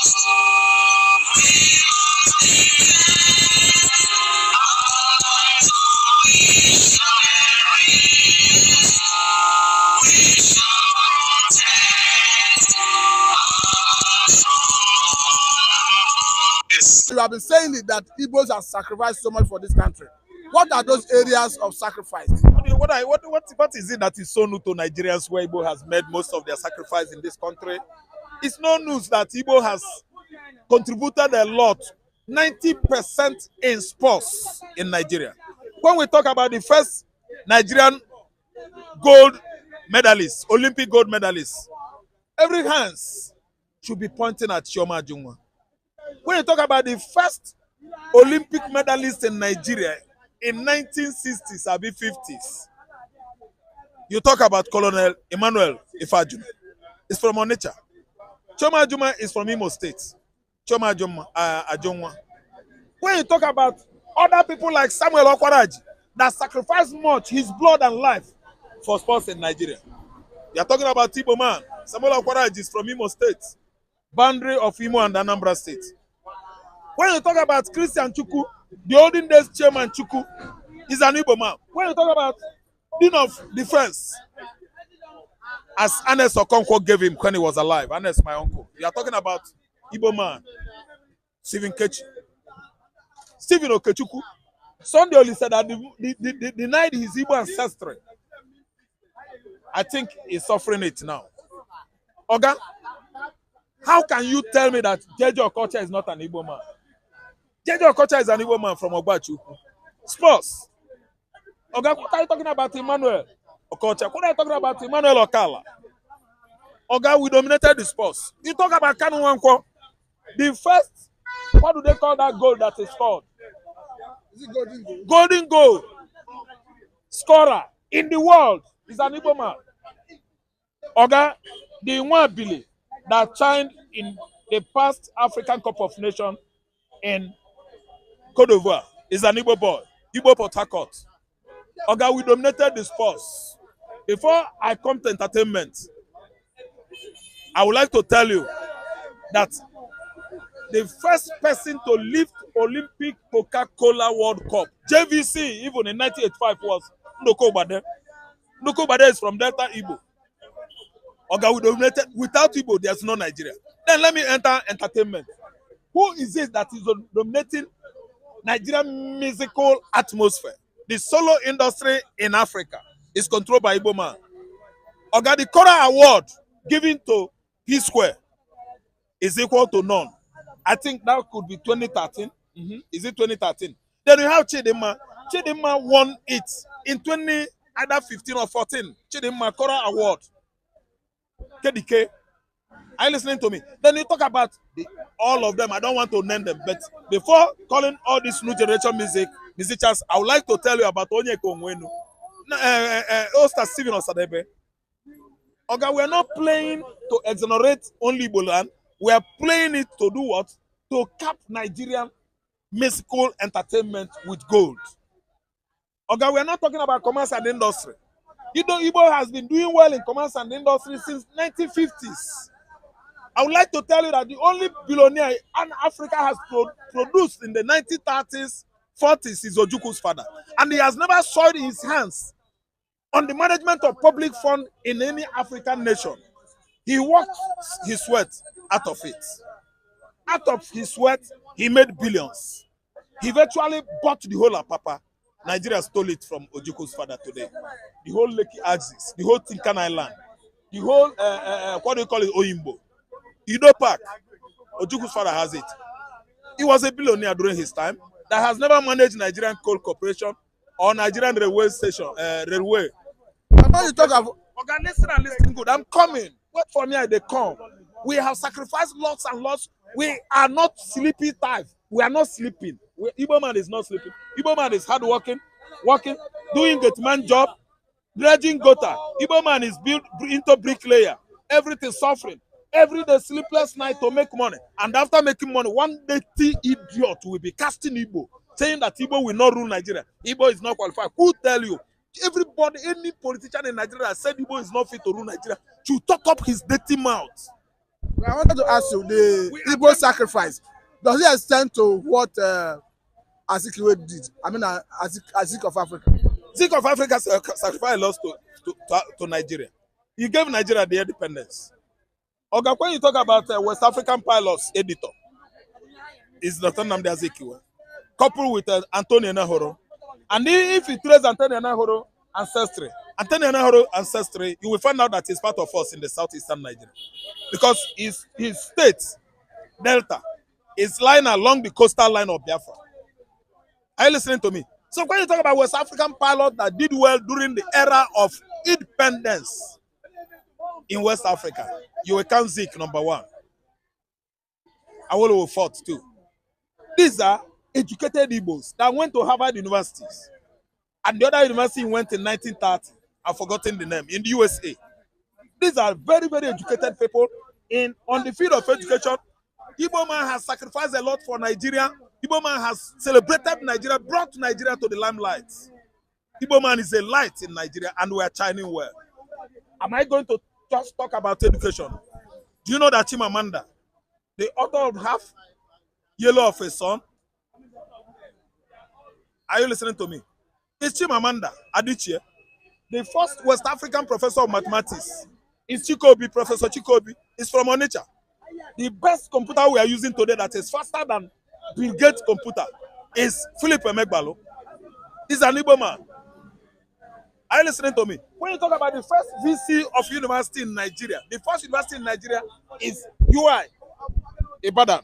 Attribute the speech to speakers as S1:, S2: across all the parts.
S1: You have been saying it that Igbos have sacrificed so much for this country. What are those areas of sacrifice?
S2: What is it that is so new to Nigerians where Igbo has made most of their sacrifice in this country? It's no news that Igbo has contributed a lot, 90% in sports in Nigeria. When we talk about the first Nigerian gold medalist, Olympic gold medalist, every hands should be pointing at Chioma Ajunwa. When you talk about the first Olympic medalist in Nigeria in 1960s or 50s, you talk about Colonel Emmanuel Ifajuma. It's from Onitsha. Chioma Ajunwa is from Imo State. Chioma Ajunwa. When you talk about other people like Samuel Okwaraji that sacrificed much, his blood and life for sports in Nigeria. You're talking about Igbo man. Samuel Okwaraji is from Imo State, boundary of Imo and Anambra State. When you talk about Christian Chukwu, the olden days chairman Chukwu is an Igbo man. When you talk about Dean of Defense, as Ernest Okonkwo gave him when he was alive, Ernest, my uncle, you are talking about Igbo man, Stephen Kechi. Stephen Okechukwu. Sunday only said that denied his Igbo ancestry. I think he's suffering it now. Oga, how can you tell me that Jeje Okocha is not an Igbo man? Jeje Okocha is an Igbo man from Ogbachu. Sports. Oga, what are you talking about Emmanuel Okocha? What are you talking about Emmanuel Okala? Oga, we dominated the sports. You talk about Kanu Nwankwo. The first, what do they call that goal that is scored?
S1: Is it golden goal?
S2: Golden goal scorer in the world is an Igbo man. Oga, the Nwabili that shined in the past African Cup of Nations in Cote d'Ivoire is an Igbo boy, Igbo Port Harcourt. Oga, we dominated the sports. Before I come to entertainment, I would like to tell you that the first person to lift Olympic Coca-Cola World Cup, JVC, even in 1985, was Ndoko Bade. Ndoko Bade is from Delta Igbo. Oga, we dominated. Without Igbo, there's no Nigeria. Then let me enter entertainment. Who is it that is dominating Nigerian musical atmosphere? The solo industry in Africa is controlled by Igbo man. Oga, the Kora Award given to P-Square is equal to none. I think that could be 2013. Is it 2013? Then we have Chidinma. Chidinma won it in 2015 or 14. Chidinma Kora Award. KDK. Are you listening to me? Then you talk about all of them. I don't want to name them, but before calling all these new generation musicians, I would like to tell you about Onyeka Onwenu, Osta Steven Osadebe. Okay, we are not playing to exonerate only Igbo land. We are playing it to do what? To cap Nigerian musical entertainment with gold. Okay, we are not talking about commerce and industry. Igbo has been doing well in commerce and industry since 1950s. I would like to tell you that the only billionaire Africa has produced in the 1930s, 40s is Ojuku's father. And he has never soiled his hands on the management of public fund in any African nation. He worked his sweat out of it. Out of his sweat, he made billions. He virtually bought the whole Apapa. Nigeria stole it from Ojuku's father today. The whole Lekki axis, the whole Tinkan Island, the whole, what do you call it, Oyimbo. Ido Park, Ojuku's father has it. He was a billionaire during his time that has never managed Nigerian Coal Corporation or Nigerian Railway Station, Railway.
S1: When you talk about,
S2: okay, listen and listen good. I'm coming. Wait for me, they come. We have sacrificed lots and lots. We are not sleepy type. We are not sleeping. Igbo man is not sleeping. Igbo man is hardworking, working, doing the man job, dredging gutter. Igbo man is built into bricklayer. Everything suffering. Every day sleepless night to make money. And after making money, one dirty idiot will be casting Igbo, saying that Igbo will not rule Nigeria. Igbo is not qualified. Who tell you? Everybody, any politician in Nigeria that said Igbo is not fit to rule Nigeria should talk up his dirty mouth.
S1: I wanted to ask you, the Igbo sacrifice, does it extend to what Azikiwe did? I mean, Azik of Africa.
S2: Zik of Africa sacrificed a lot to Nigeria. He gave Nigeria the independence. Okay, when you talk about West African pilots editor, is Dr. Nnamdi Azikiwe, coupled with Antonio Nahoro. And if you trace Antonio Nahoro ancestry, you will find out that he's part of us in the southeastern Nigeria. Because his state, Delta, is lying along the coastal line of Biafra. Are you listening to me? So when you talk about West African pilots that did well during the era of independence in West Africa, you will count Zik number one. Awolowo fourth too. These are educated Igbos that went to Harvard universities. And the other university went in 1930. I've forgotten the name, in the USA. These are very, very educated people on the field of education. Igbo man has sacrificed a lot for Nigeria. Igbo man has celebrated Nigeria, brought Nigeria to the limelight. Igbo man is a light in Nigeria, and we are shining well. Am I going to just talk about education? Do you know that Chimamanda, the author of Half Yellow of a Son? Are you listening to me? It's Chimamanda Adichie, the first West African professor of mathematics. It's Chikobi, Professor Chikobi. It's from Onitsha. The best computer we are using today that is faster than Bill Gates' computer is Philip Emegbalo. He's an Igbo man. Are you listening to me? When you talk about the first VC of university in Nigeria, the first university in Nigeria is UI, Ibadan.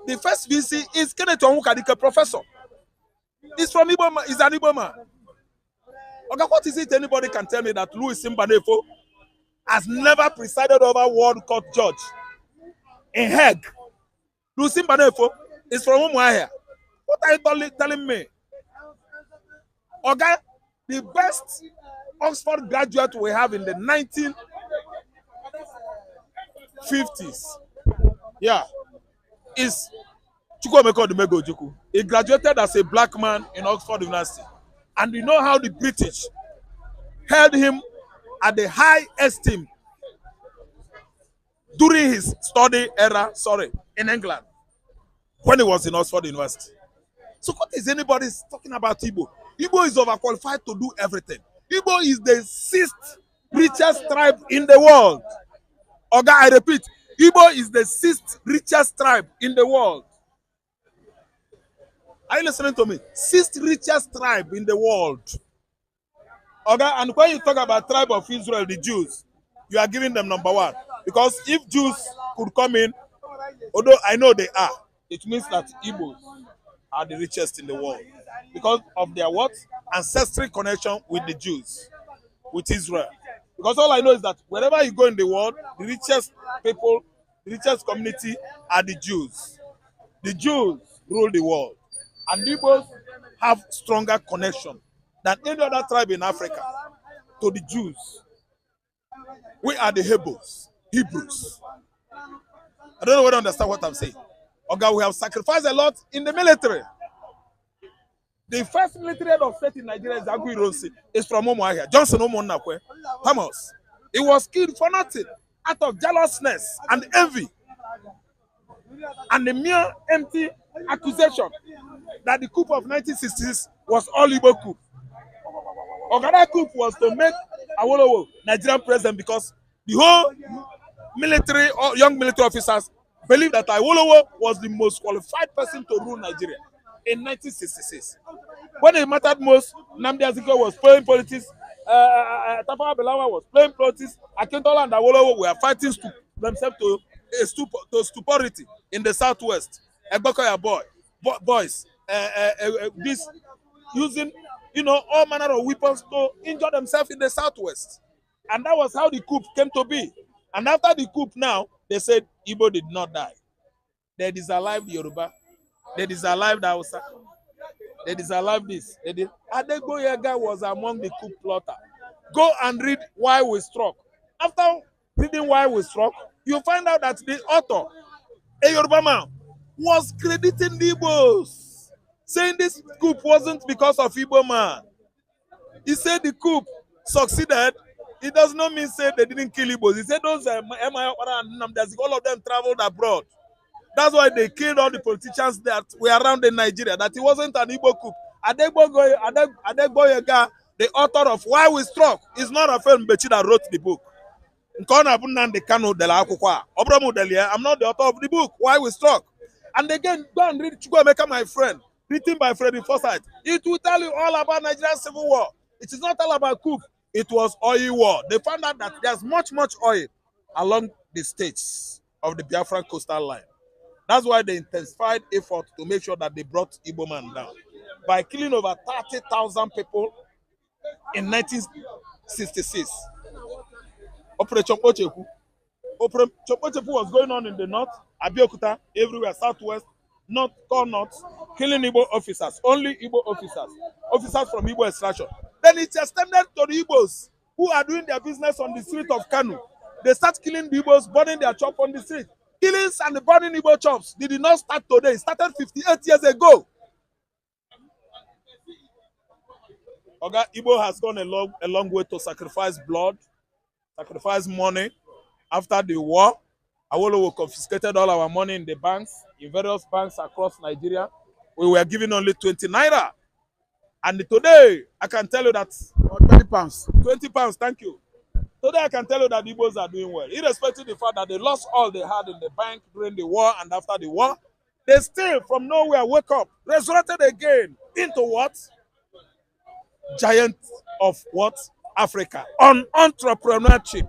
S2: The first VC is Kenneth Onwukadike, professor. He's from Igbo man. He's an Igbo man. Okay, what is it anybody can tell me that Louis Simbanefo has never presided over World Court judge in Hague? Louis Simbanefo is from Umuahia. What are you telling me? Okay, the best Oxford graduate we have in the 1950s, yeah, is Chukwuemeka Odumegwu. He graduated as a black man in Oxford University. And you know how the British held him at the high esteem during his study era, in England, when he was in Oxford University. So what is anybody talking about Igbo? Igbo is overqualified to do everything. Igbo is the 6th richest tribe in the world. Oga, I repeat, Igbo is the 6th richest tribe in the world. Are you listening to me? 6th richest tribe in the world. Okay, and when you talk about tribe of Israel, the Jews, you are giving them number one. Because if Jews could come in, although I know they are, it means that Igbos are the richest in the world. Because of their what? Ancestral connection with the Jews, with Israel. Because all I know is that wherever you go in the world, the richest people, the richest community are the Jews. The Jews rule the world. And Igbos have stronger connection than any other tribe in Africa to the Jews. We are the Hebrews. I don't know whether you understand what I'm saying. Okay, we have sacrificed a lot in the military. The first military head of state in Nigeria is Agu Ironsi. It's from Umuahia. Johnson Omonakwe. Thomas. He was killed for nothing out of jealousness and envy. And the mere empty accusation that the coup of 1960s was all Igbo coup. Ogada coup was to make Awolowo Nigerian president because the whole military or young military officers believed that Awolowo was the most qualified person to rule Nigeria in 1966. When it mattered most, Nnamdi Azikiwe was playing politics, Tafawa Balewa was playing politics, Akintola and Awolowo were fighting themselves to stupidity in the southwest. Egbokoya boys, this using all manner of weapons to injure themselves in the southwest. And that was how the coup came to be. And after the coup now, they said Igbo did not die. They disallowed Yoruba. They disallowed Hausa. They disallowed this. Adego Yega was among the coup plotter. Go and read Why We Struck. After reading Why We Struck, you find out that the author, a Yoruba man, was crediting the Igbos, saying this coup wasn't because of Igbo man. He said the coup succeeded It does not mean say they didn't kill Igbos. He said those all of them traveled abroad. That's why they killed all the politicians that were around in Nigeria. That it wasn't an Igbo coup. Adegboyega, the author of Why We Struck, is not Rafael Mbechi that wrote the book. I'm not the author of the book, Why We Struck. And again, go and read Chukwuemeka, my friend, written by Freddie Forsyth. It will tell you all about Nigerian civil war. It is not all about coup. It was oil war. They found out that there's much oil along the states of the Biafra coastal line. That's why they intensified effort to make sure that they brought Igbo man down by killing over 30,000 people in 1966. Operation Chopochepu. Operation Chopochepu was going on in the north, Abeokuta, everywhere, southwest, north, killing Igbo officers, only Igbo officers from Igbo extraction. Then it extended to the Igbos who are doing their business on the street of Kanu. They start killing the Igbos, burning their chop on the street. Killings and the burning Igbo chops did not start today. It started 58 years ago. Oga, Igbo has gone a long way to sacrifice blood, sacrifice money. After the war, Awolowo confiscated all our money in the banks, in various banks across Nigeria. We were given only 20 naira. And today, I can tell you that
S1: 20 pounds.
S2: 20 pounds, thank you. Today, I can tell you that the Igbos are doing well, irrespective of the fact that they lost all they had in the bank during the war and after the war. They still, from nowhere, wake up, resurrected again into what? Giant of what? Africa. On entrepreneurship.